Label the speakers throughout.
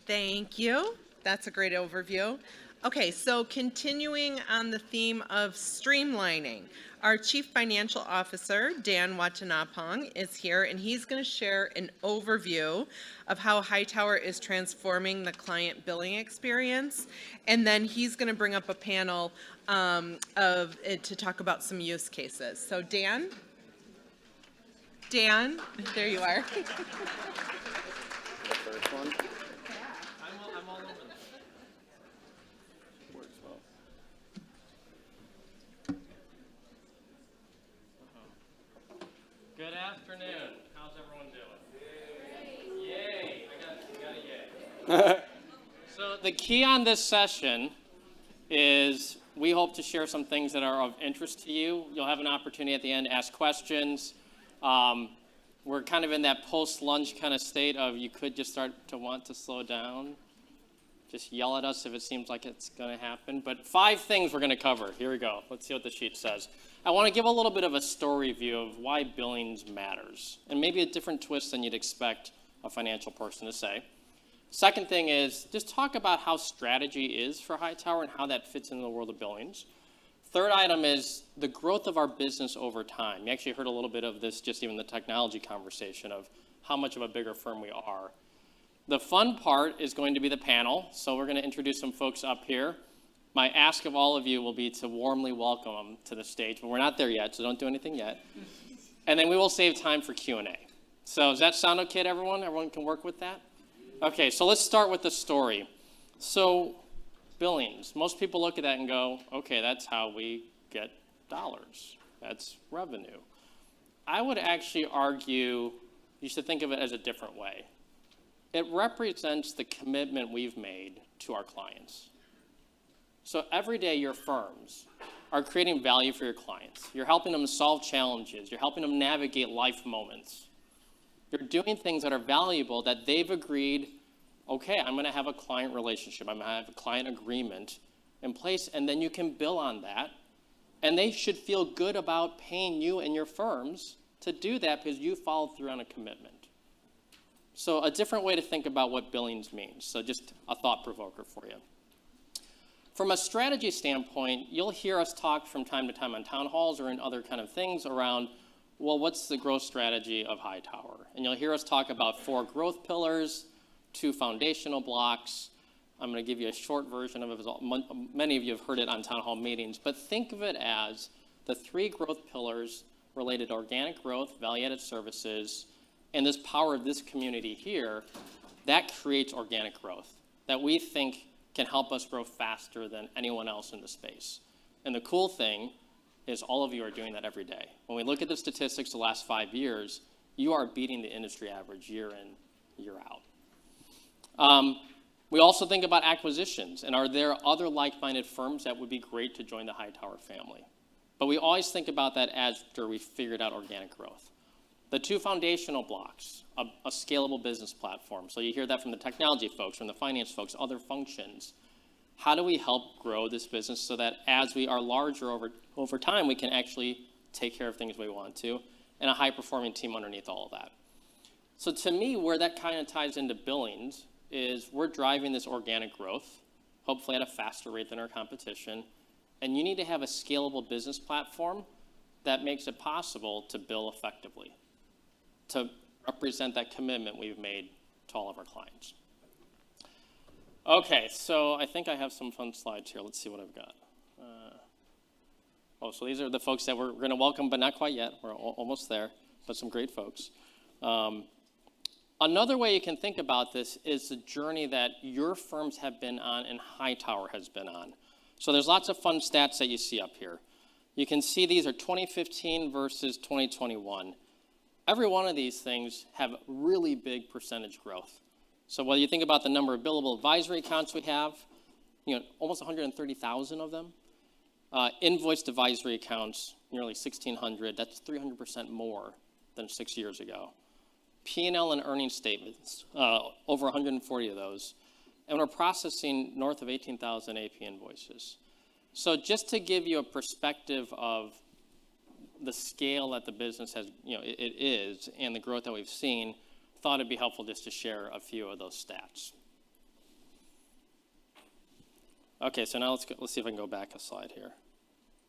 Speaker 1: Thank you. That's a great overview. Okay, so continuing on the theme of streamlining, our Chief Financial Officer, Dan Watanapong, is here, and he's going to share an overview of how Hightower is transforming the client billing experience, and then he's going to bring up a panel to talk about some use cases. So Dan, there you are.
Speaker 2: The first one.
Speaker 3: I'm all over this.
Speaker 2: Works well.
Speaker 3: Good afternoon. How's everyone doing? Yay! I got a yay. So the key on this session is we hope to share some things that are of interest to you. You'll have an opportunity at the end to ask questions. We're kind of in that post-lunch kind of state of you could just start to want to slow down. Just yell at us if it seems like it's going to happen. But 5 things we're going to cover. Here we go. Let's see what the sheet says. I want to give a little bit of a story view of why billings matters, and maybe a different twist than you'd expect a financial person to say. Second thing is just talk about how strategy is for Hightower and how that fits into the world of billings. Third item is the growth of our business over time. You actually heard a little bit of this just even the technology conversation of how much of a bigger firm we are. The fun part is going to be the panel, so we're going to introduce some folks up here. My ask of all of you will be to warmly welcome them to the stage, but we're not there yet, so don't do anything yet. And then we will save time for Q&A. So does that sound okay to everyone? Everyone can work with that? Okay, so let's start with the story. So billings, most people look at that and go, okay, that's how we get dollars. That's revenue. I would actually argue you should think of it as a different way. It represents the commitment we've made to our clients. So every day your firms are creating value for your clients. You're helping them solve challenges. You're helping them navigate life moments. You're doing things that are valuable that they've agreed, okay, I'm going to have a client relationship. I'm going to have a client agreement in place, and then you can bill on that. And they should feel good about paying you and your firms to do that because you followed through on a commitment. So a different way to think about what billings means. So just a thought provoker for you. From a strategy standpoint, you'll hear us talk from time to time on town halls or in other kind of things around, well, what's the growth strategy of Hightower? And you'll hear us talk about 4 growth pillars, 2 foundational blocks. I'm going to give you a short version of it. Many of you have heard it on town hall meetings, but think of it as the 3 growth pillars related to organic growth, value-added services, and this power of this community here, that creates organic growth that we think can help us grow faster than anyone else in the space. And the cool thing is all of you are doing that every day. When we look at the statistics the last 5 years, you are beating the industry average year in, year out. We also think about acquisitions, and are there other like-minded firms that would be great to join the Hightower family? But we always think about that after we figured out organic growth. The 2 foundational blocks, a scalable business platform. So you hear that from the technology folks, from the finance folks, other functions. How do we help grow this business so that as we are larger over time, we can actually take care of things we want to, and a high-performing team underneath all of that. So to me, where that kind of ties into billings is we're driving this organic growth, hopefully at a faster rate than our competition, and you need to have a scalable business platform that makes it possible to bill effectively, to represent that commitment we've made to all of our clients. Okay, so I think I have some fun slides here. Let's see what I've got. So these are the folks that we're going to welcome, but not quite yet. We're almost there, but some great folks. Another way you can think about this is the journey that your firms have been on and Hightower has been on. So there's lots of fun stats that you see up here. You can see these are 2015 versus 2021. Every one of these things have really big percentage growth. So whether you think about the number of billable advisory accounts we have, almost 130,000 of them. Invoiced advisory accounts, nearly 1,600. That's 300% more than 6 years ago. P&L and earnings statements, over 140 of those. And we're processing north of 18,000 AP invoices. So just to give you a perspective of the scale that the business has, it is, and the growth that we've seen, thought it'd be helpful just to share a few of those stats. Okay, so now let's see if I can go back a slide here.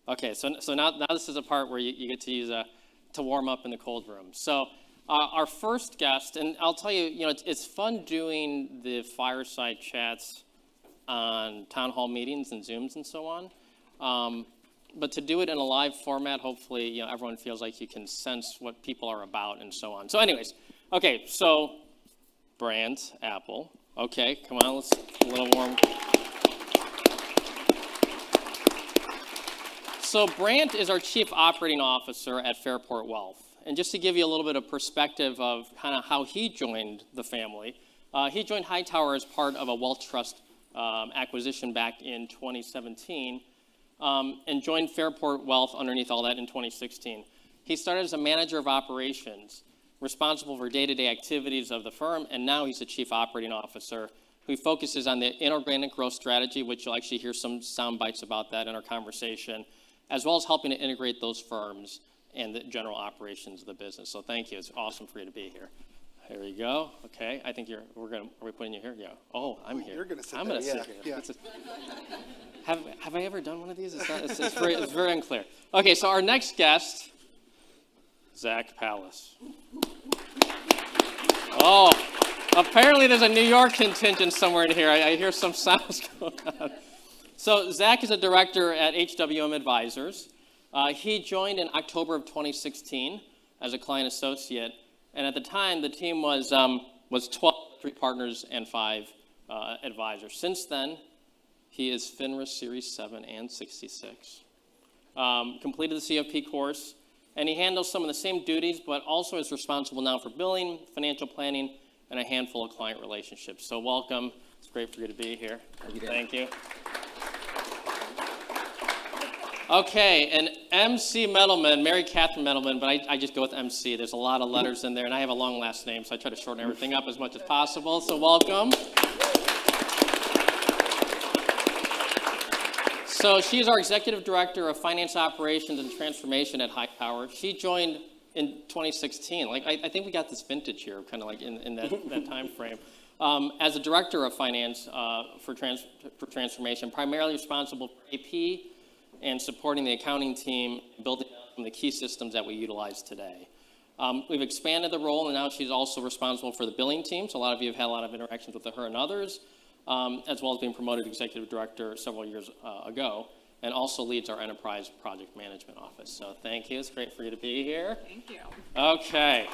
Speaker 3: Okay, so now this is a part where you get to use to warm up in the cold room. So our first guest, and I'll tell you, it's fun doing the fireside chats on town hall meetings and Zooms and so on. But to do it in a live format, hopefully, everyone feels like you can sense what people are about and so on. So anyways, okay, so brand, Apple. Okay, come on, let's a little warm. So Brant is our Chief Operating Officer at Fairport Wealth. And just to give you a little bit of perspective of kind of how he joined the family, he joined Hightower as part of a wealth trust acquisition back in 2017 and joined Fairport Wealth underneath all that in 2016. He started as a manager of operations, responsible for day-to-day activities of the firm, and now he's the Chief Operating Officer who focuses on the inorganic growth strategy, which you'll actually hear some sound bites about that in our conversation, as well as helping to integrate those firms and the general operations of the business. So thank you. It's awesome for you to be here. Here you go. Okay. I think are we putting you here? Yeah. Oh, I'm here.
Speaker 2: You're going to sit
Speaker 3: I'm
Speaker 2: there.
Speaker 3: going to sit here.
Speaker 2: Yeah.
Speaker 3: Have I ever done one of these? It's very unclear. Okay, so our next guest, Zach Pallas. Oh, apparently there's a New York contingent somewhere in here. I hear some sounds going on. So Zach is a director at HWM Advisors. He joined in October of 2016 as a client associate, and at the time the team was 12, 3 partners and 5 advisors. Since then, he is FINRA Series 7 and 66. Completed the CFP course, and he handles some of the same duties, but also is responsible now for billing, financial planning, and a handful of client relationships. So welcome. It's great for you to be here. Thank you. Okay, and MC Metalman, Mary Catherine Metalman, but I just go with MC. There's a lot of letters in there, and I have a long last name, so I try to shorten everything up as much as possible. So welcome. So she's our Executive Director of Finance Operations and Transformation at Hightower. She joined in 2016. I think we got this vintage here, kind of like in that time frame. As a Director of Finance for Transformation, primarily responsible for AP, and supporting the accounting team, building out the key systems that we utilize today. We've expanded the role, and now she's also responsible for the billing team, so a lot of you have had a lot of interactions with her and others, as well as being promoted Executive Director several years ago, and also leads our Enterprise Project Management Office. So thank you. It's great for you to be here.
Speaker 4: Thank you.
Speaker 3: Okay.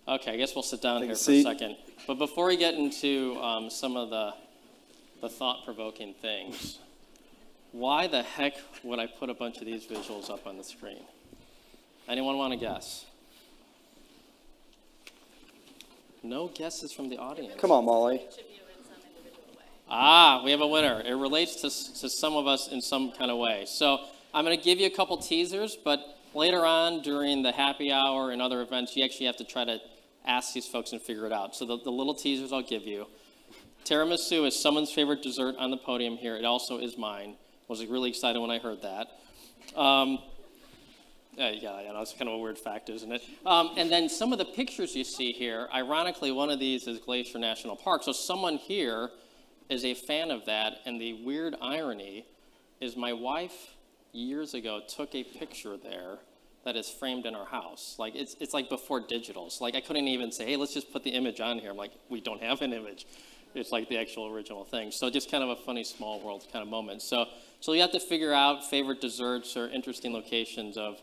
Speaker 3: Okay, I guess we'll sit down here for a second. But before we get into some of the thought-provoking things, why the heck would I put a bunch of these visuals up on the screen? Anyone want to guess? No guesses from the audience.
Speaker 2: Come on, Molly.
Speaker 3: We have a winner. It relates to some of us in some kind of way. So I'm going to give you a couple teasers, but later on during the happy hour and other events, you actually have to try to ask these folks and figure it out. So the little teasers I'll give you. Tiramisu is someone's favorite dessert on the podium here. It also is mine. I was really excited when I heard that. That's kind of a weird fact, isn't it? And then some of the pictures you see here, ironically, one of these is Glacier National Park. So someone here is a fan of that, and the weird irony is my wife years ago took a picture there that is framed in our house. Like it's like before digital. So like I couldn't even say, hey, let's just put the image on here. I'm like, we don't have an image. It's like the actual original thing. So just kind of a funny small world kind of moment. So you have to figure out favorite desserts or interesting locations of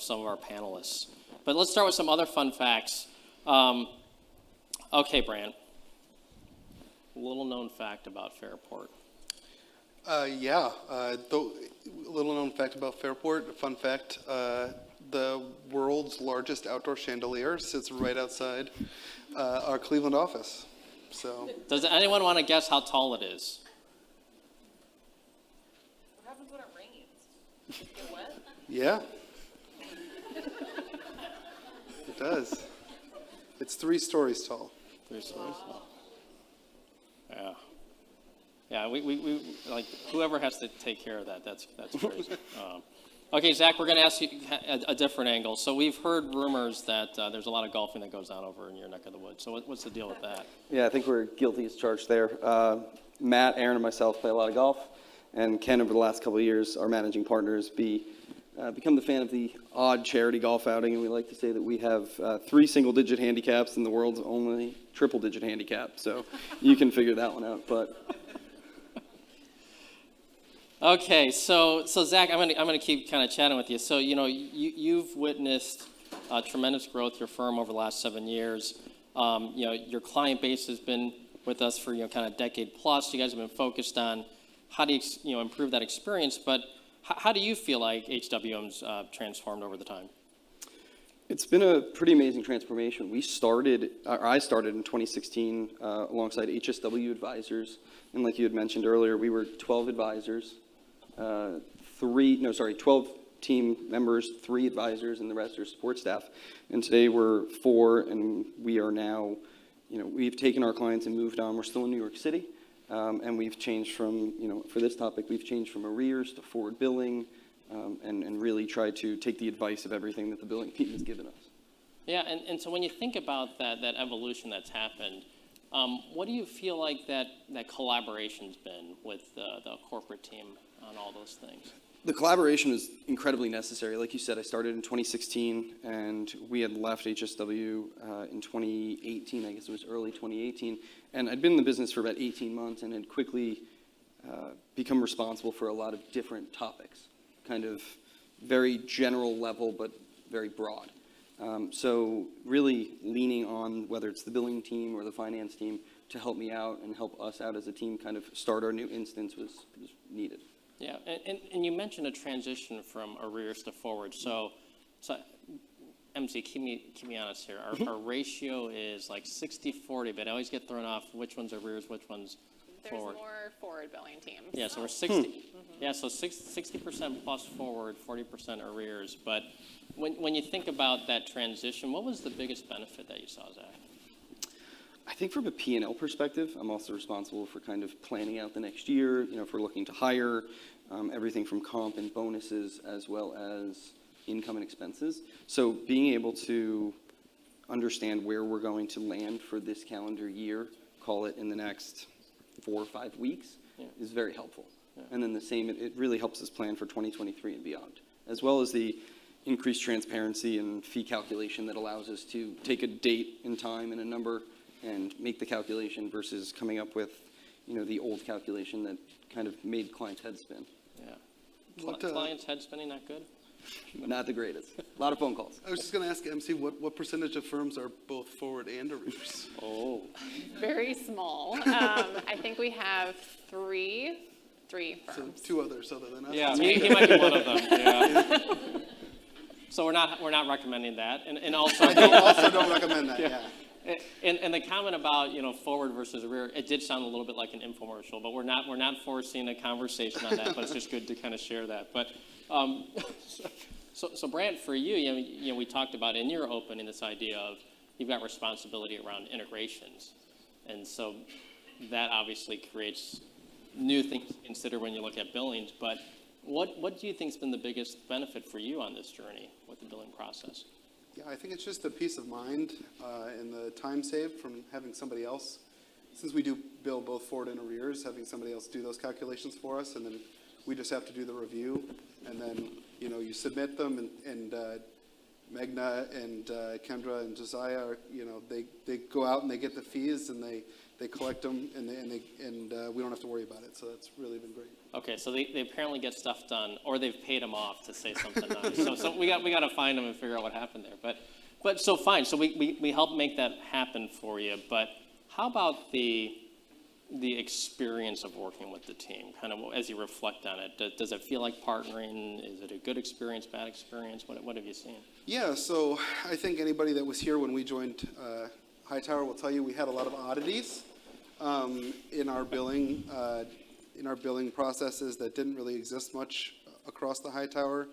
Speaker 3: some of our panelists. But let's start with some other fun facts. Okay, Bran. Little known fact about Fairport.
Speaker 2: The little known fact about Fairport, fun fact, the world's largest outdoor chandelier sits right outside our Cleveland office. So,
Speaker 3: does anyone want to guess how tall it is?
Speaker 4: What happens when it rains? Get wet?
Speaker 2: yeah. It does. It's 3 stories tall.
Speaker 3: 3 stories tall. Yeah. Yeah, we like whoever has to take care of that. That's crazy. Okay, Zach, we're going to ask you a different angle. So we've heard rumors that there's a lot of golfing that goes on over in your neck of the woods. So what's the deal with that?
Speaker 5: Yeah, I think we're guilty as charged there. Matt, Aaron, and myself play a lot of golf, and Ken, over the last couple of years, our managing partners, become the fan of the odd charity golf outing, and we like to say that we have 3 single-digit handicaps and the world's only triple-digit handicap. So you can figure that one out. But
Speaker 3: Okay, so Zach, I'm gonna keep kind of chatting with you. So you've witnessed tremendous growth your firm over the last 7 years. Your client base has been with us for kind of decade plus. You guys have been focused on how do you improve that experience. But how do you feel like HWM's transformed over the time?
Speaker 5: it's been a pretty amazing transformation. I started in 2016 alongside HSW advisors, and like you had mentioned earlier, we were 12 advisors. 12 team members, 3 advisors, and the rest are support staff. And today we're 4, and we are now, we've taken our clients and moved on. We're still in New York City, and we've changed from, for this topic, we've changed from arrears to forward billing, and really tried to take the advice of everything that the billing team has given us.
Speaker 3: Yeah, and so when you think about that evolution that's happened, what do you feel like that collaboration's been with the corporate team on all those things?
Speaker 5: The collaboration is incredibly necessary. Like you said, I started in 2016, and we had left HSW in 2018. I guess it was early 2018. And I'd been in the business for about 18 months and had quickly become responsible for a lot of different topics, kind of very general level, but very broad. So really leaning on whether it's the billing team or the finance team to help me out and help us out as a team kind of start our new instance was needed.
Speaker 3: Yeah, and you mentioned a transition from arrears to forward. So MC, keep me honest here. Our ratio is like 60-40, but I always get thrown off which one's arrears, which one's forward.
Speaker 4: There's more forward billing teams.
Speaker 3: Yeah, so we're 60. Yeah, so 60% plus forward, 40% arrears. But when you think about that transition, what was the biggest benefit that you saw, Zach?
Speaker 5: I think from a P&L perspective, I'm also responsible for kind of planning out the next year, if we're looking to hire, everything from comp and bonuses as well as income and expenses. So being able to understand where we're going to land for this calendar year, call it in the next 4 or 5 weeks, is very helpful. Yeah. And then the same, it really helps us plan for 2023 and beyond, as well as the increased transparency and fee calculation that allows us to take a date and time and a number and make the calculation versus coming up with, the old calculation that kind of made clients' heads spin.
Speaker 3: Yeah. Clients' head spinning, not good?
Speaker 5: Not the greatest. A lot of phone calls.
Speaker 2: I was just going to ask MC, what percentage of firms are both forward and arrears?
Speaker 5: Oh.
Speaker 4: Very small. I think we have three
Speaker 2: So
Speaker 4: firms.
Speaker 2: 2 others other than us.
Speaker 3: Yeah, he might be one of them. Yeah. So we're not recommending that, and also
Speaker 2: I also don't recommend that, yeah.
Speaker 3: And the comment about forward versus rear, it did sound a little bit like an infomercial, but we're not forcing a conversation on that. But it's just good to kind of share that. But so Brant, for you, we talked about in your opening this idea of you've got responsibility around integrations, and so that obviously creates new things to consider when you look at billings. But what do you think has been the biggest benefit for you on this journey with the billing process?
Speaker 2: Yeah, I think it's just the peace of mind and the time saved from having somebody else. Since we do bill both forward and arrears, having somebody else do those calculations for us, and then we just have to do the review, and then you submit them, and Megna and Kendra and Josiah, they go out and they get the fees and they collect them, and we don't have to worry about it. So that's really been great.
Speaker 3: Okay, so they apparently get stuff done, or they've paid them off to say something nice. So we got to find them and figure out what happened there. But so fine. So we help make that happen for you. But how about the experience of working with the team? Kind of as you reflect on it, does it feel like partnering? Is it a good experience, bad experience? What have you seen?
Speaker 2: Yeah, so I think anybody that was here when we joined Hightower will tell you we had a lot of oddities in our billing processes that didn't really exist much across the Hightower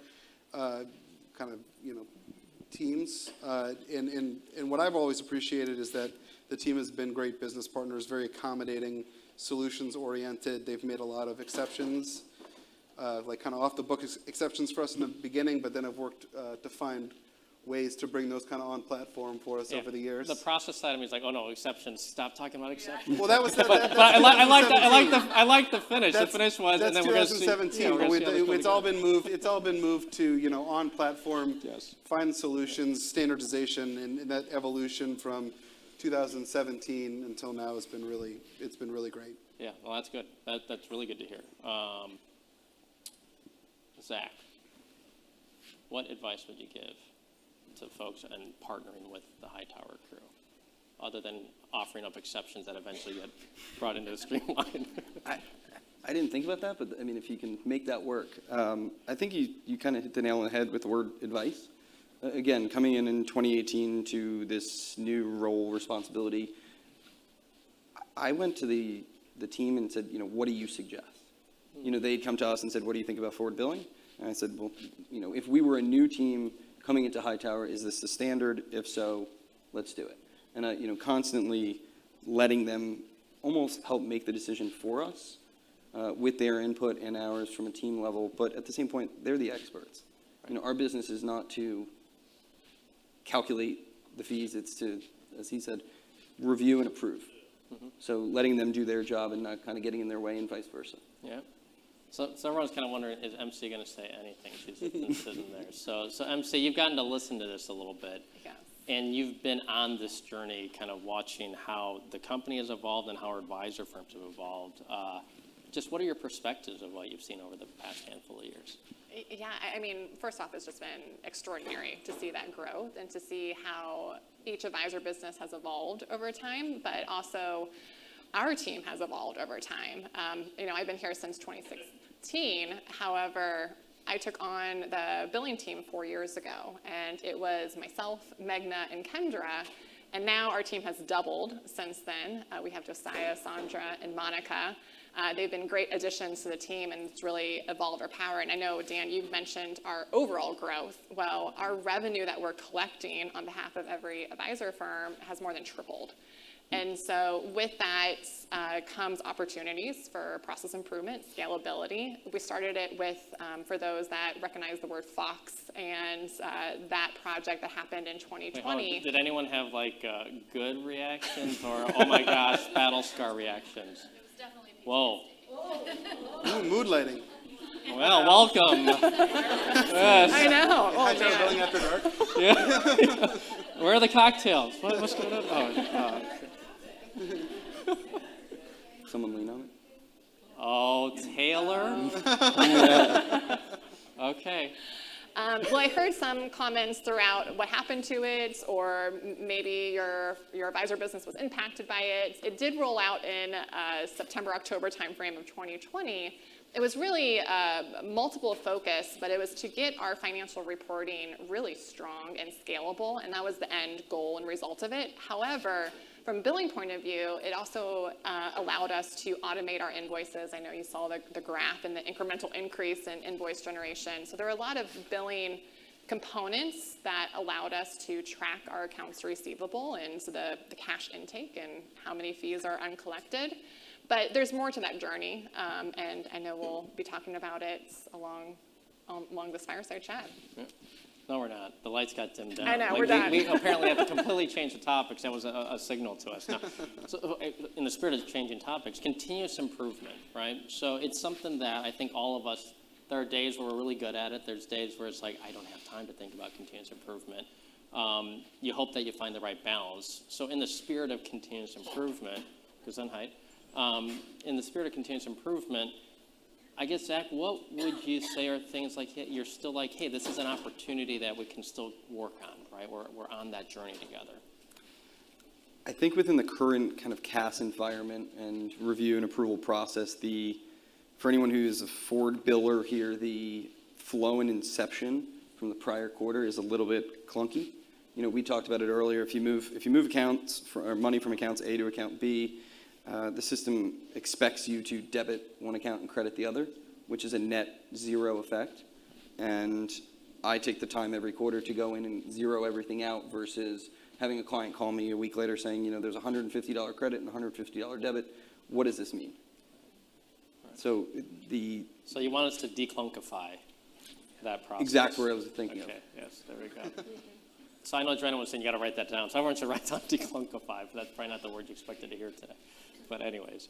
Speaker 2: teams. And what I've always appreciated is that the team has been great business partners, very accommodating, solutions oriented. They've made a lot of exceptions like kind of off the book exceptions for us in the beginning, but then have worked to find ways to bring those kind of on platform for us over the years.
Speaker 3: The process side of me is like, oh no, exceptions. Stop talking about exceptions.
Speaker 2: Well, that was
Speaker 3: But I like the finish. The finish was, and
Speaker 2: that's
Speaker 3: then we're going to see.
Speaker 2: 2017.
Speaker 3: Yeah, we're gonna see how this
Speaker 2: It's
Speaker 3: goes
Speaker 2: all
Speaker 3: again.
Speaker 2: been moved. It's all been moved to on platform.
Speaker 3: Yes.
Speaker 2: Find solutions, standardization, and that evolution from 2017 until now has been really great.
Speaker 3: Yeah, well, that's good. That's really good to hear. Zach, what advice would you give to folks and partnering with the Hightower crew, other than offering up exceptions that eventually get brought into the streamline?
Speaker 5: I didn't think about that, but I mean, if you can make that work, I think you kind of hit the nail on the head with the word advice. Again, coming in 2018 to this new role responsibility, I went to the team and said, what do you suggest? They'd come to us and said, what do you think about forward billing? And I said, well, if we were a new team coming into Hightower, is this the standard? If so, let's do it. And constantly letting them almost help make the decision for us with their input and ours from a team level. But at the same point, they're the experts. Our business is not to calculate the fees. It's to, as he said, review and approve. Mm-hmm. So letting them do their job and not kind of getting in their way and vice versa.
Speaker 3: Yeah. So everyone's kind of wondering, is MC going to say anything? She's been sitting there. So MC, you've gotten to listen to this a little bit.
Speaker 4: Yes.
Speaker 3: And you've been on this journey kind of watching how the company has evolved and how our advisor firms have evolved. Just what are your perspectives of what you've seen over the past handful of years?
Speaker 4: Yeah, I mean, first off, it's just been extraordinary to see that growth and to see how each advisor business has evolved over time, but also our team has evolved over time. I've been here since 2016. However, I took on the billing team 4 years ago, and it was myself, Meghna, and Kendra, and now our team has doubled since then. We have Josiah, Sandra, and Monica. They've been great additions to the team, and it's really evolved our power. And I know, Dan, you've mentioned our overall growth. Well, our revenue that we're collecting on behalf of every advisor firm has more than tripled. And so with that comes opportunities for process improvement, scalability. We started it with, for those that recognize the word Fox, and that project that happened in 2020.
Speaker 3: Wait, did anyone have good reactions or, oh my gosh, battle scar reactions? Whoa.
Speaker 2: Ooh, mood lighting.
Speaker 3: Well, welcome. Yes.
Speaker 4: I know. Oh,
Speaker 2: Hightower
Speaker 4: man.
Speaker 2: Billing After Dark.
Speaker 3: Yeah. Where are the cocktails? What's going on?
Speaker 5: Someone lean on it.
Speaker 3: Oh, Taylor? Okay.
Speaker 4: Well, I heard some comments throughout what happened to it, or maybe your advisor business was impacted by it. It did roll out in September, October timeframe of 2020. It was really multiple focus, but it was to get our financial reporting really strong and scalable, and that was the end goal and result of it. However, from a billing point of view, it also allowed us to automate our invoices. I know you saw the graph and the incremental increase in invoice generation. So there are a lot of billing components that allowed us to track our accounts receivable and so the cash intake and how many fees are uncollected. But there's more to that journey, and I know we'll be talking about it along this fireside chat.
Speaker 3: Yeah. No, we're not. The lights got dimmed down.
Speaker 4: I know, we're done.
Speaker 3: We apparently have to completely change the topics. That was a signal to us. Now, so in the spirit of changing topics, continuous improvement, right? So it's something that I think all of us, there are days where we're really good at it. There's days where it's like, I don't have time to think about continuous improvement. You hope that you find the right balance. So in the spirit of continuous improvement, Gesundheit, in the spirit of continuous improvement, I guess, Zach, what would you say are things like, you're still like, hey, this is an opportunity that we can still work on, right? We're on that journey together.
Speaker 5: I think within the current kind of CAS environment and review and approval process, for anyone who's a forward biller here, the flow and inception from the prior quarter is a little bit clunky. We talked about it earlier. If you move accounts or money from accounts A to account B, the system expects you to debit one account and credit the other, which is a net zero effect. And I take the time every quarter to go in and zero everything out versus having a client call me a week later saying, there's a $150 credit and a $150 debit. What does this mean? So the
Speaker 3: So you want us to declunkify that process?
Speaker 5: exact word I was thinking
Speaker 3: Okay,
Speaker 5: of.
Speaker 3: yes, there we go. So I know Drennan was saying you got to write that down. So everyone should write down declunkify, but that's probably not the word you expected to hear today. But anyways,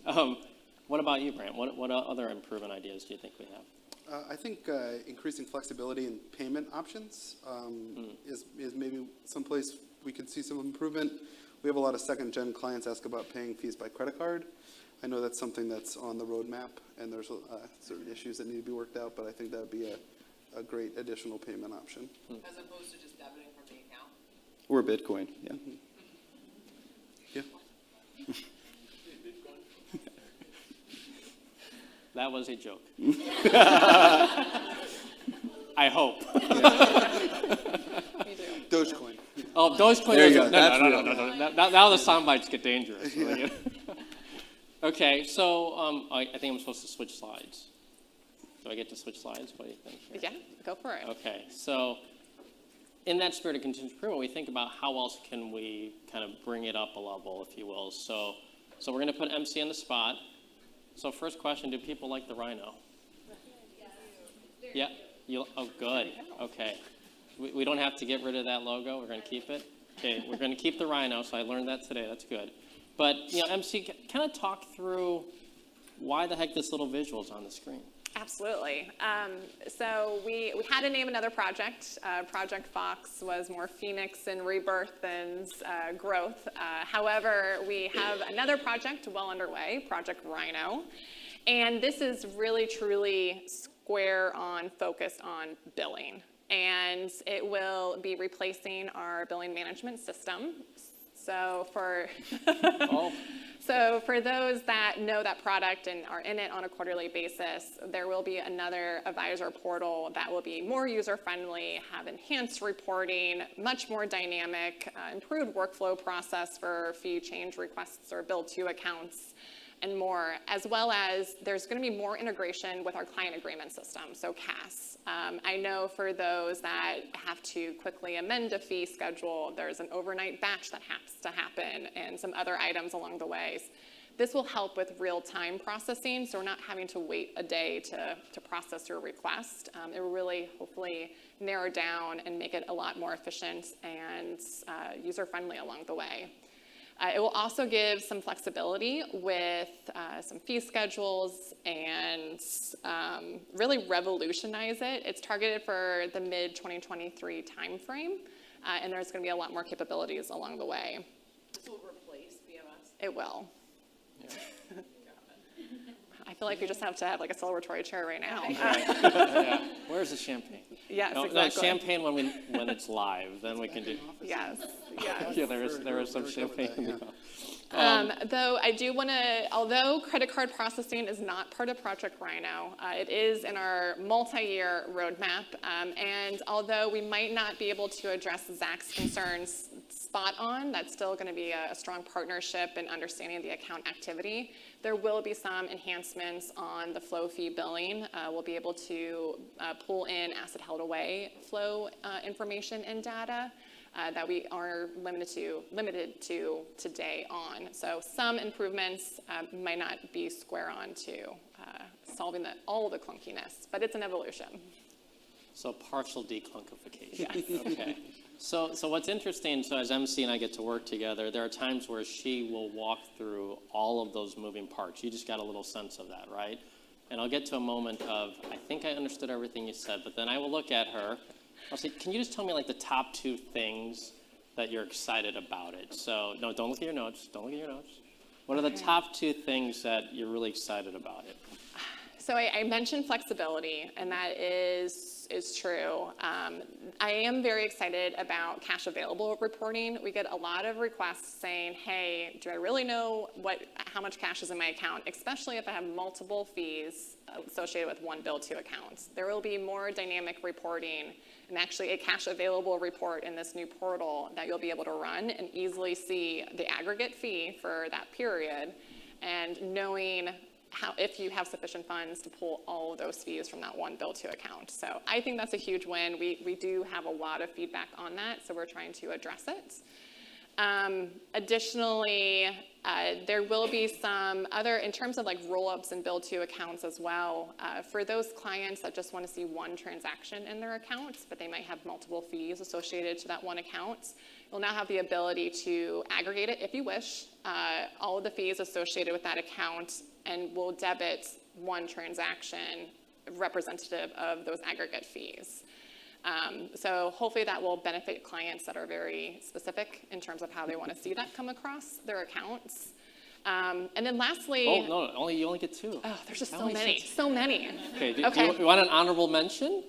Speaker 3: what about you, Brant? What other improvement ideas do you think we have?
Speaker 2: I think increasing flexibility in payment options is maybe someplace we could see some improvement. We have a lot of second-gen clients ask about paying fees by credit card. I know that's something that's on the roadmap, and there's certain issues that need to be worked out, but I think that would be a great additional payment option.
Speaker 6: As opposed to just debiting from the account?
Speaker 5: Or Bitcoin, yeah.
Speaker 2: Yeah.
Speaker 3: That was a joke. I hope.
Speaker 4: Me too.
Speaker 2: Dogecoin.
Speaker 3: Oh, Dogecoin.
Speaker 5: There you go.
Speaker 3: No,
Speaker 5: That's
Speaker 3: no,
Speaker 5: real.
Speaker 3: no, no, no, no. Now the sound bites get dangerous. Okay, so I think I'm supposed to switch slides. Do I get to switch slides? What do you think?
Speaker 4: Yeah, go for it.
Speaker 3: Okay, so in that spirit of continuous improvement, we think about how else can we kind of bring it up a level, if you will. So we're going to put MC on the spot. So first question, do people like the rhino? Yeah? Oh, good. Okay. We don't have to get rid of that logo. We're going to keep it. Okay, we're going to keep the rhino, so I learned that today. That's good. But, MC, kind of talk through why the heck this little visual is on the screen.
Speaker 4: Absolutely. So we had to name another project. Project Fox was more Phoenix and rebirth than growth. However, we have another project well underway, Project Rhino. And this is really, truly square on, focused on billing. And it will be replacing our billing management system. So for So for those that know that product and are in it on a quarterly basis, there will be another advisor portal that will be more user-friendly, have enhanced reporting, much more dynamic, improved workflow process for fee change requests or bill to accounts, and more, as well as there's going to be more integration with our client agreement system, so CAS. I know for those that have to quickly amend a fee schedule, there's an overnight batch that has to happen and some other items along the ways. This will help with real-time processing, so we're not having to wait a day to process your request. It will really, hopefully, narrow down and make it a lot more efficient and user-friendly along the way. It will also give some flexibility with some fee schedules and really revolutionize it. It's targeted for the mid-2023 timeframe, and there's going to be a lot more capabilities along the way.
Speaker 6: This will replace BMS?
Speaker 4: It will. I feel like we just have to have like a celebratory chair right now.
Speaker 3: Yeah. Where's the champagne?
Speaker 4: Yes,
Speaker 3: No,
Speaker 4: exactly.
Speaker 3: champagne when it's live, then we can do.
Speaker 4: Yes, yes.
Speaker 3: Yeah, there is some champagne. In the
Speaker 4: Though I do want to, although credit card processing is not part of Project Rhino, it is in our multi-year roadmap. And although we might not be able to address Zach's concerns spot on, that's still going to be a strong partnership in understanding the account activity. There will be some enhancements on the flow fee billing. We'll be able to pull in asset held away flow information and data. That we are limited to today on. So some improvements might not be square on to solving all the clunkiness, but it's an evolution.
Speaker 3: So partial declunkification.
Speaker 4: Yes.
Speaker 3: Okay. So what's interesting, so as MC and I get to work together, there are times where she will walk through all of those moving parts. You just got a little sense of that, right? And I'll get to a moment of, I think I understood everything you said, but then I will look at her. I'll say, can you just tell me like the top 2 things that you're excited about it? So, no, don't look at your notes. Don't look at your notes. What are the top 2 things that you're really excited about it?
Speaker 4: So I mentioned flexibility, and that is true. I am very excited about cash available reporting. We get a lot of requests saying, hey, do I really know how much cash is in my account, especially if I have multiple fees associated with one bill to account. There will be more dynamic reporting and actually a cash available report in this new portal that you'll be able to run and easily see the aggregate fee for that period and knowing if you have sufficient funds to pull all of those fees from that one bill to account. So I think that's a huge win. We do have a lot of feedback on that, so we're trying to address it. Additionally, there will be some other, in terms of like roll-ups and bill to accounts as well, for those clients that just want to see one transaction in their accounts, but they might have multiple fees associated to that one account. You'll now have the ability to aggregate it if you wish, all of the fees associated with that account, and will debit one transaction representative of those aggregate fees. So hopefully that will benefit clients that are very specific in terms of how they want to see that come across their accounts. And then lastly,
Speaker 3: Oh, no, you only get two.
Speaker 4: oh, there's just so
Speaker 3: Only
Speaker 4: many,
Speaker 3: six.
Speaker 4: so many.
Speaker 3: Okay, do
Speaker 4: Okay.
Speaker 3: you want an honorable mention?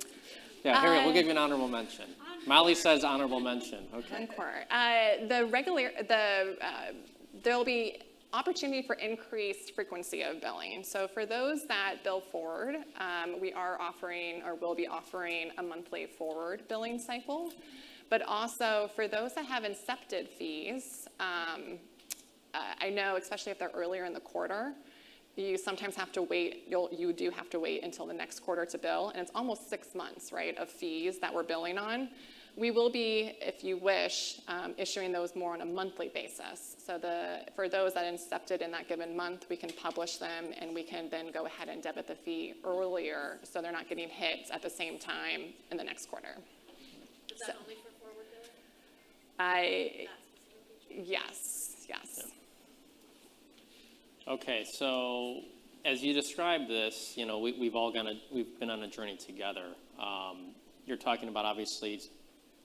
Speaker 3: Yeah, here, we'll give you an honorable mention. Molly says honorable mention, okay.
Speaker 4: Encore. There'll be opportunity for increased frequency of billing. So for those that bill forward, we are offering, or will be offering, a monthly forward billing cycle. But also for those that have incepted fees, I know, especially if they're earlier in the quarter, you sometimes have to wait, you do have to wait until the next quarter to bill, and it's almost 6 months, right, of fees that we're billing on. We will be, if you wish, issuing those more on a monthly basis. So for those that incepted in that given month, we can publish them, and we can then go ahead and debit the fee earlier, so they're not getting hit at the same time in the next quarter.
Speaker 6: Is that only for forward billing?
Speaker 4: Yes.
Speaker 3: Yeah. Okay, so as you describe this, you know, we've been on a journey together. You're talking about obviously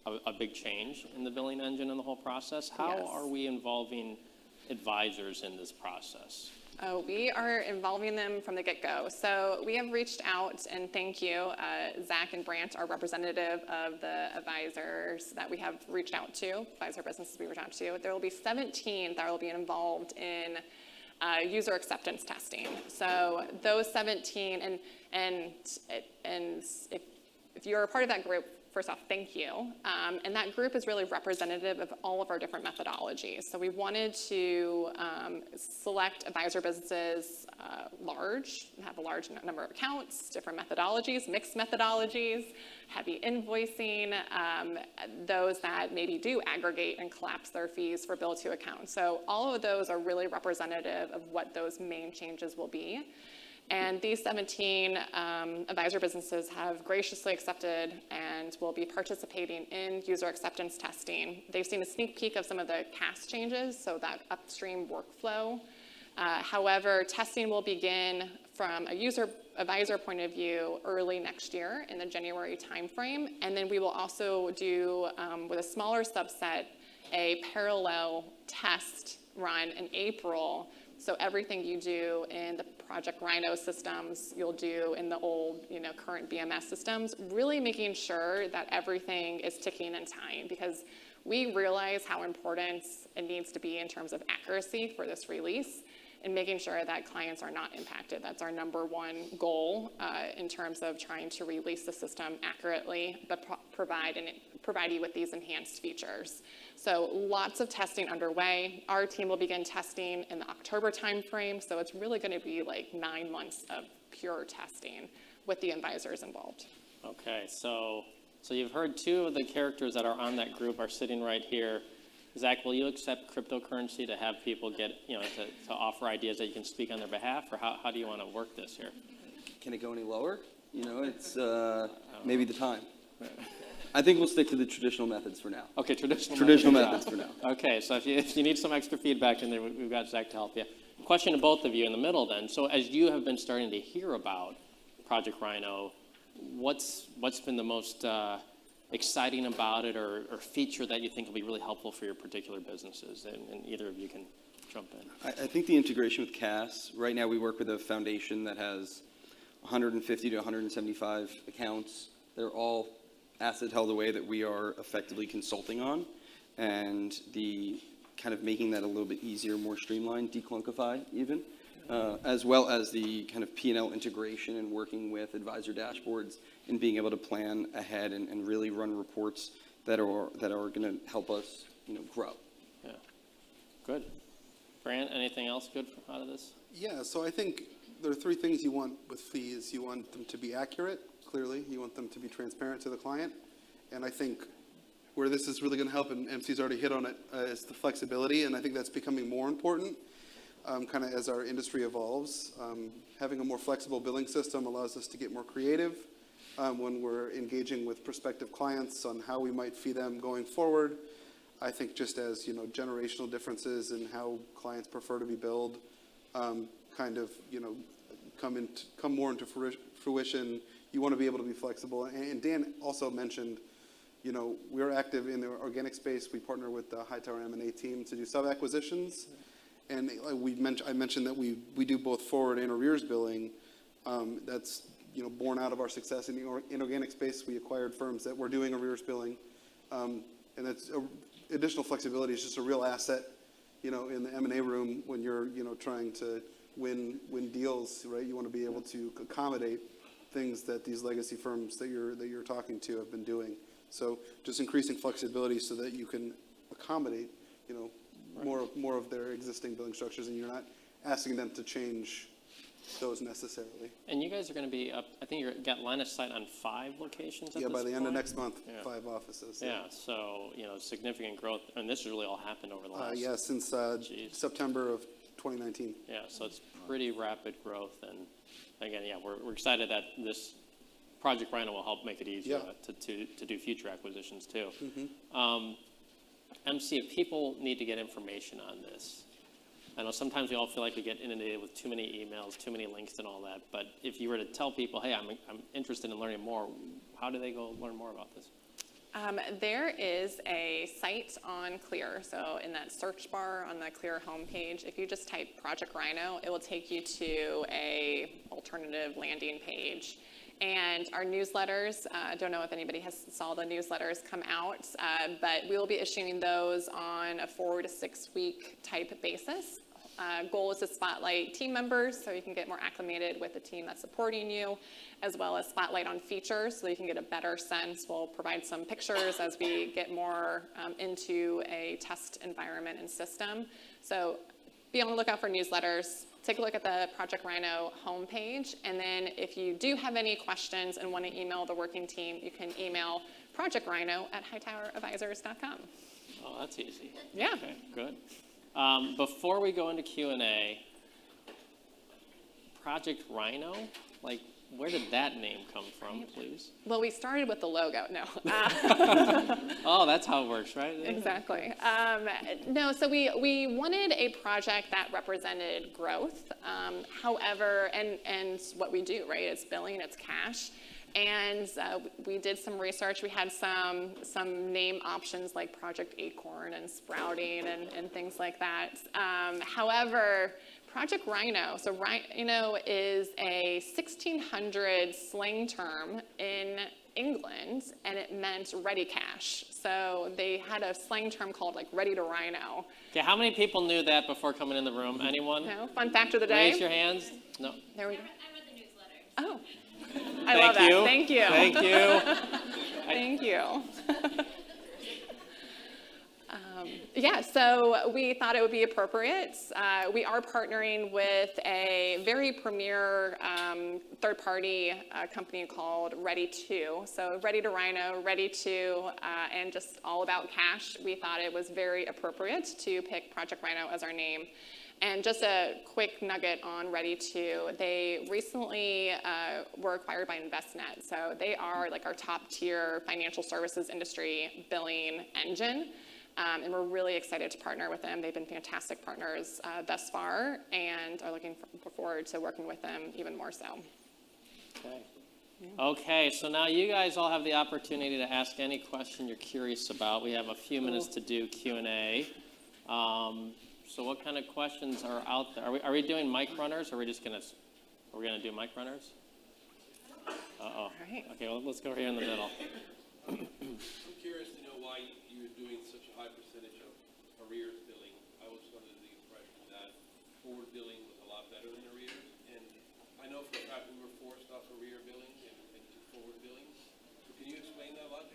Speaker 3: a big change in the billing engine and the whole process. How
Speaker 4: Yes.
Speaker 3: are we involving advisors in this process?
Speaker 4: Oh, we are involving them from the get-go. So we have reached out, and thank you, Zach and Brant are representative of the advisors that we have reached out to, advisor businesses we reached out to. There will be 17 that will be involved in user acceptance testing. So those 17, and if you're a part of that group, first off, thank you. And that group is really representative of all of our different methodologies. So we wanted to select advisor businesses have a large number of accounts, different methodologies, mixed methodologies, heavy invoicing, those that maybe do aggregate and collapse their fees for bill to account. So all of those are really representative of what those main changes will be. And these 17 advisor businesses have graciously accepted and will be participating in user acceptance testing. They've seen a sneak peek of some of the CAS changes, so that upstream workflow. However, testing will begin from a user advisor point of view early next year in the January timeframe. And then we will also do, with a smaller subset, a parallel test run in April. So everything you do in the Project Rhino systems, you'll do in the old, current BMS systems, really making sure that everything is ticking in time, because we realize how important it needs to be in terms of accuracy for this release, and making sure that clients are not impacted. That's our number one goal in terms of trying to release the system accurately, but provide you with these enhanced features. So lots of testing underway. Our team will begin testing in the October timeframe, so it's really going to be like 9 months of pure testing with the advisors involved.
Speaker 3: Okay, so you've heard two of the characters that are on that group are sitting right here. Zach, will you accept cryptocurrency to have people get, to offer ideas that you can speak on their behalf, or how do you want to work this here?
Speaker 5: Can it go any lower? It's maybe the time. I think we'll stick to the traditional methods for now.
Speaker 3: Okay, traditional
Speaker 5: methods for now.
Speaker 3: Okay, so if you need some extra feedback, then we've got Zach to help you. Question to both of you in the middle then. So as you have been starting to hear about Project Rhino, what's been the most exciting about it, or feature that you think will be really helpful for your particular businesses? And either of you can jump in.
Speaker 5: I think the integration with CAS, right now we work with a foundation that has 150 to 175 accounts. They're all asset held away that we are effectively consulting on, and the kind of making that a little bit easier, more streamlined, declunkify even, as well as the kind of P&L integration and working with advisor dashboards and being able to plan ahead and really run reports that are going to help us, grow.
Speaker 3: Yeah, good. Brant, anything else good out of this?
Speaker 2: Yeah, so I think there are three things you want with fees. You want them to be accurate, clearly. You want them to be transparent to the client. And I think where this is really going to help, and MC's already hit on it, is the flexibility, and I think that's becoming more important kind of as our industry evolves. Having a more flexible billing system allows us to get more creative when we're engaging with prospective clients on how we might fee them going forward. I think just as, generational differences in how clients prefer to be billed kind of, come more into fruition. You want to be able to be flexible. And Dan also mentioned, we're active in the organic space. We partner with the Hightower M&A team to do sub-acquisitions. And I mentioned that we do both forward and arrears billing. That's, born out of our success in the inorganic space. We acquired firms that were doing arrears billing. And that's additional flexibility is just a real asset, in the M&A room when you're, trying to win deals, right? You want to be able to accommodate things that these legacy firms that you're talking to have been doing. So just increasing flexibility so that you can accommodate, more of their existing billing structures, and you're not asking them to change those necessarily.
Speaker 3: And you guys are going to be up, I think you've got line of sight on 5 locations at
Speaker 2: Yeah,
Speaker 3: this
Speaker 2: by the end of
Speaker 3: point?
Speaker 2: next month,
Speaker 3: Yeah.
Speaker 2: 5 offices.
Speaker 3: Yeah, so, significant growth, and this has really all happened over the last.
Speaker 2: Yeah, since
Speaker 3: Jeez.
Speaker 2: September of 2019.
Speaker 3: Yeah, so it's pretty rapid growth, and again, yeah, we're excited that this Project Rhino will help make it easier to do future acquisitions too. MC, if people need to get information on this, I know sometimes we all feel like we get inundated with too many emails, too many links and all that, but if you were to tell people, hey, I'm interested in learning more, how do they go learn more about this?
Speaker 4: There is a site on Clear. So in that search bar on the Clear homepage, if you just type Project Rhino, it will take you to a alternative landing page. And our newsletters, I don't know if anybody has saw the newsletters come out, but we will be issuing those on a 4 to 6 week type basis. Goal is to spotlight team members so you can get more acclimated with the team that's supporting you, as well as spotlight on features so you can get a better sense. We'll provide some pictures as we get more into a test environment and system. So be on the lookout for newsletters. Take a look at the Project Rhino homepage, and then if you do have any questions and want to email the working team, you can email projectrhino@hightoweravisors.com.
Speaker 3: Oh, that's easy.
Speaker 4: Yeah.
Speaker 3: Okay, good. Before we go into Q&A, Project Rhino, where did that name come from, please?
Speaker 4: Well, we started with the logo. No.
Speaker 3: Oh, that's how it works, right?
Speaker 4: Exactly. No, so we wanted a project that represented growth. However, and what we do, right? It's billing, it's cash. And we did some research. We had some name options like Project Acorn and Sprouting and things like that. However, Project Rhino, so Rhino is a 1600 slang term in England, and it meant ready cash. So they had a slang term called ready to rhino.
Speaker 3: Okay, how many people knew that before coming in the room? Anyone?
Speaker 4: No? Fun fact of the day?
Speaker 3: Raise your hands. No.
Speaker 4: There we go.
Speaker 6: I read the newsletter.
Speaker 4: Oh, I love that. Thank you.
Speaker 3: Thank you.
Speaker 4: Thank you. Yeah, so we thought it would be appropriate. We are partnering with a very premier third-party company called Ready2. So Ready to Rhino, Ready2, and just all about cash. We thought it was very appropriate to pick Project Rhino as our name. And just a quick nugget on Ready2, they recently were acquired by Envestnet. So they are our top tier financial services industry billing engine. And we're really excited to partner with them. They've been fantastic partners thus far, and are looking forward to working with them even more so.
Speaker 3: Okay. Okay, so now you guys all have the opportunity to ask any question you're curious about. We have a few minutes to do Q&A. So what kind of questions are out there? Are we doing mic runners, or are we just gonna do mic runners? Uh-oh.
Speaker 4: Right.
Speaker 3: Okay, well, let's go here in the middle.
Speaker 7: I'm curious to know why you're doing such a high percentage of arrears billing. I was under the impression that forward billing was a lot better than arrears, and I know for a fact we were forced off arrear billing and to forward billing. So can you explain that logic?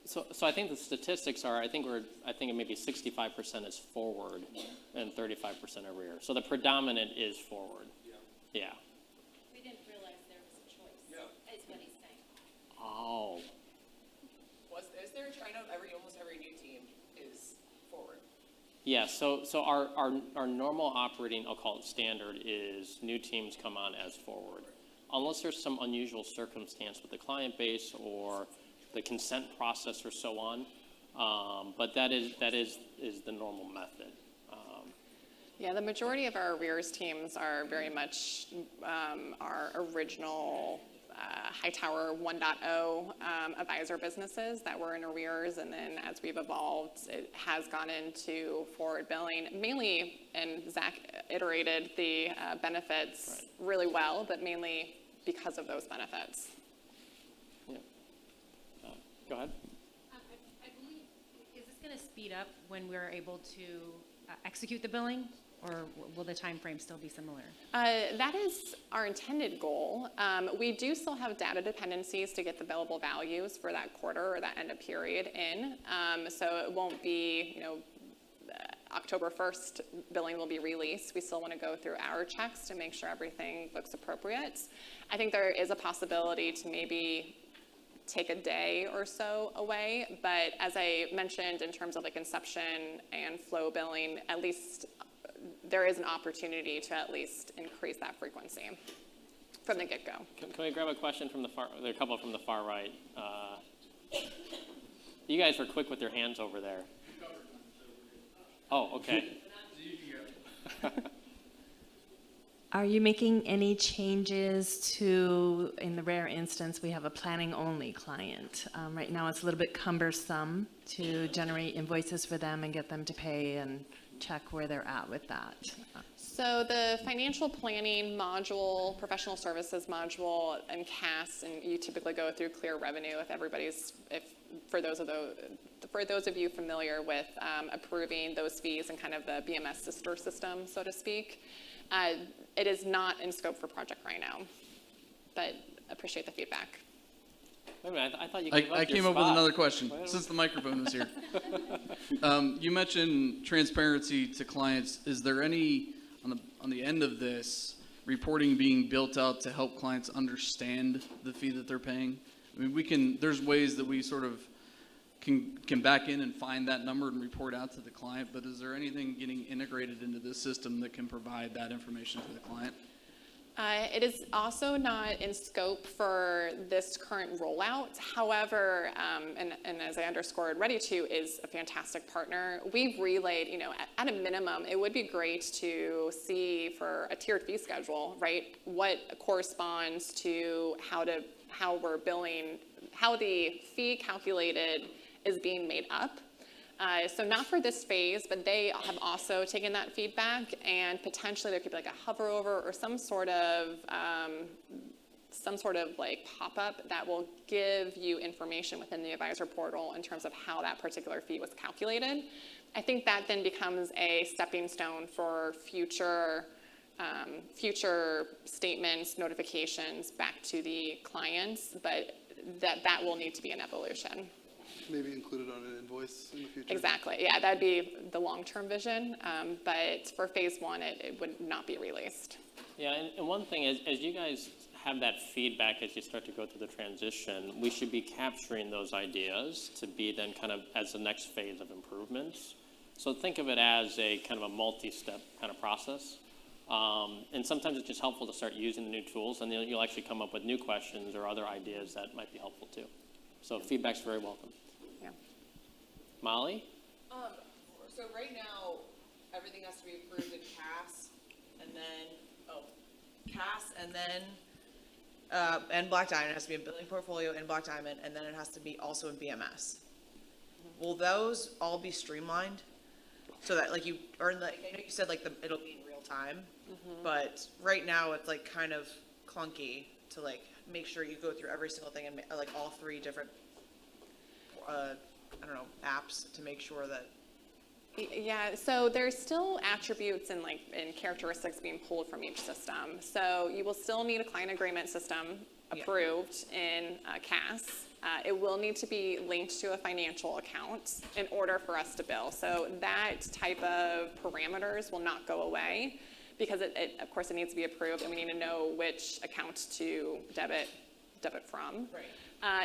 Speaker 3: So I think the statistics are, I think it maybe 65% is forward and 35% arrear. So the predominant is forward. Yeah.
Speaker 6: We didn't realize there was a choice.
Speaker 7: Yeah.
Speaker 6: Is what he's saying.
Speaker 3: Oh.
Speaker 4: Is there a choice?
Speaker 8: almost every new team is forward.
Speaker 3: Yeah, so our normal operating, I'll call it standard, is new teams come on as forward. Unless there's some unusual circumstance with the client base or the consent process or so on. But that is the normal method.
Speaker 4: Yeah, the majority of our arrears teams are very much our original Hightower 1.0 advisor businesses that were in arrears, and then as we've evolved, it has gone into forward billing, mainly, and Zach iterated the benefits really well, but mainly because of those benefits.
Speaker 3: Yeah. Go ahead.
Speaker 6: I believe, is this going to speed up when we're able to execute the billing, or will the time frame still be similar?
Speaker 4: That is our intended goal. We do still have data dependencies to get the billable values for that quarter or that end of period in. So it won't be, October 1st billing will be released. We still want to go through our checks to make sure everything looks appropriate. I think there is a possibility to maybe take a day or so away, but as I mentioned, in terms of like inception and flow billing, at least there is an opportunity to at least increase that frequency from the get-go.
Speaker 3: Can we grab a question from the far? There are a couple from the far right. You guys were quick with your hands over there. Oh, okay.
Speaker 9: Are you making any changes to, in the rare instance, we have a planning-only client? Right now, it's a little bit cumbersome to generate invoices for them and get them to pay and check where they're at with that.
Speaker 4: So the financial planning module, professional services module, and CAS, and you typically go through Clear Revenue for those of you familiar with approving those fees and kind of the BMS sister system, so to speak. It is not in scope for project right now, but appreciate the feedback.
Speaker 3: Wait a minute, I thought you gave up
Speaker 10: I came
Speaker 3: your
Speaker 10: up with
Speaker 3: spot.
Speaker 10: another question since the microphone was here. You mentioned transparency to clients. Is there any, on the end of this, reporting being built out to help clients understand the fee that they're paying? I mean, there's ways that we sort of can back in and find that number and report out to the client, but is there anything getting integrated into this system that can provide that information to the client?
Speaker 4: It is also not in scope for this current rollout. However, and as I underscored, Ready2 is a fantastic partner. We've relayed, at a minimum, it would be great to see for a tiered fee schedule, right? What corresponds to how we're billing, how the fee calculated is being made up. So not for this phase, but they have also taken that feedback, and potentially there could be like a hover over or some sort of like pop-up that will give you information within the advisor portal in terms of how that particular fee was calculated. I think that then becomes a stepping stone for future statements, notifications back to the clients, but that will need to be an evolution.
Speaker 2: Maybe included on an invoice in the future.
Speaker 4: Exactly. Yeah, that'd be the long-term vision. But for phase one, it would not be released.
Speaker 3: Yeah, and one thing is, as you guys have that feedback as you start to go through the transition, we should be capturing those ideas to be then kind of as the next phase of improvements. So think of it as a kind of a multi-step kind of process. And sometimes it's just helpful to start using the new tools, and you'll actually come up with new questions or other ideas that might be helpful too. So feedback's very welcome.
Speaker 4: Yeah.
Speaker 3: Molly?
Speaker 8: So right now, everything has to be approved in CAS, and Black Diamond. It has to be a billing portfolio in Black Diamond, and then it has to be also in BMS. Will those all be streamlined? So that like you earn I know you said like it'll be in real time, but right now it's like kind of clunky to like make sure you go through every single thing and like all three different apps to make sure that.
Speaker 4: Yeah, so there's still attributes and characteristics being pulled from each system. So you will still need a client agreement system approved in CAS. It will need to be linked to a financial account in order for us to bill. So that type of parameters will not go away because of course it needs to be approved, and we need to know which account to debit from.
Speaker 8: Right.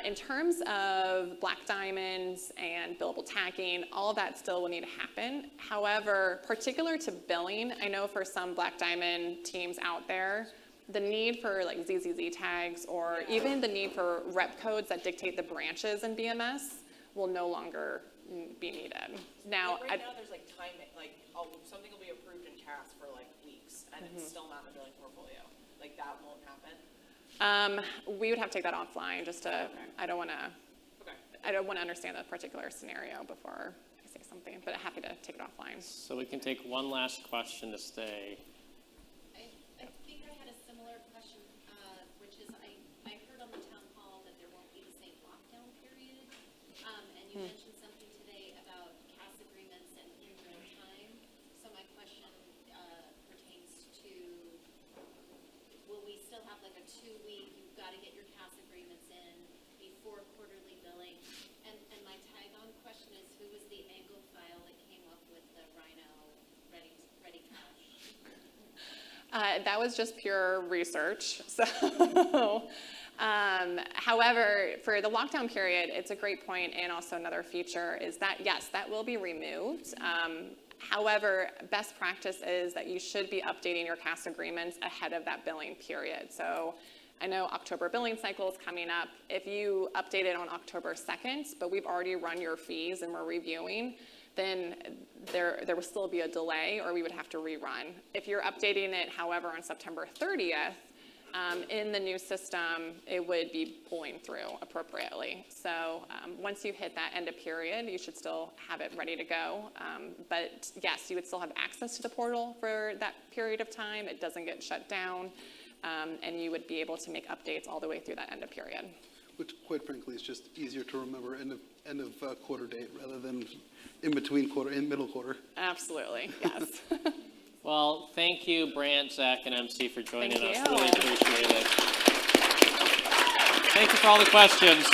Speaker 4: In terms of black diamonds and billable tagging, all of that still will need to happen. However, particular to billing, I know for some black diamond teams out there, the need for like ZZZ tags or even the need for rep codes that dictate the branches in BMS will no longer be needed. Now,
Speaker 8: Like, right now, there's like time, like, something will be approved in CAS for like weeks, and it's still not in the billing portfolio. Like, that won't happen?
Speaker 4: we would have to take that offline just to, I don't want to
Speaker 8: Okay.
Speaker 4: understand the particular scenario before I say something, but I'm happy to take it offline.
Speaker 3: So we can take one last question to stay.
Speaker 11: I think I had a similar question, which is I heard on the town hall that there won't be the same lockdown period. And you mentioned something today about CAS agreements and in real time. So my question pertains to, will we still have like a 2-week, you've got to get your CAS agreements in before quarterly billing? And my tag-on question is, who was the angle file that came up with the Rhino ready cash?
Speaker 4: That was just pure research. So, however, for the lockdown period, it's a great point, and also another feature is that, yes, that will be removed. However, best practice is that you should be updating your CAS agreements ahead of that billing period. So I know October billing cycle is coming up. If you update it on October 2nd, but we've already run your fees and we're reviewing, then there will still be a delay, or we would have to rerun. If you're updating it, however, on September 30th, in the new system, it would be pulling through appropriately. So once you hit that end of period, you should still have it ready to go. But yes, you would still have access to the portal for that period of time. It doesn't get shut down, and you would be able to make updates all the way through that end of period.
Speaker 2: Which, quite frankly, is just easier to remember end of quarter date rather than in between quarter, in middle quarter.
Speaker 4: Absolutely, yes.
Speaker 3: Well, thank you, Brant, Zach, and MC for joining
Speaker 4: Thank
Speaker 3: us.
Speaker 4: you.
Speaker 3: Really appreciate it. Thank you for all the questions.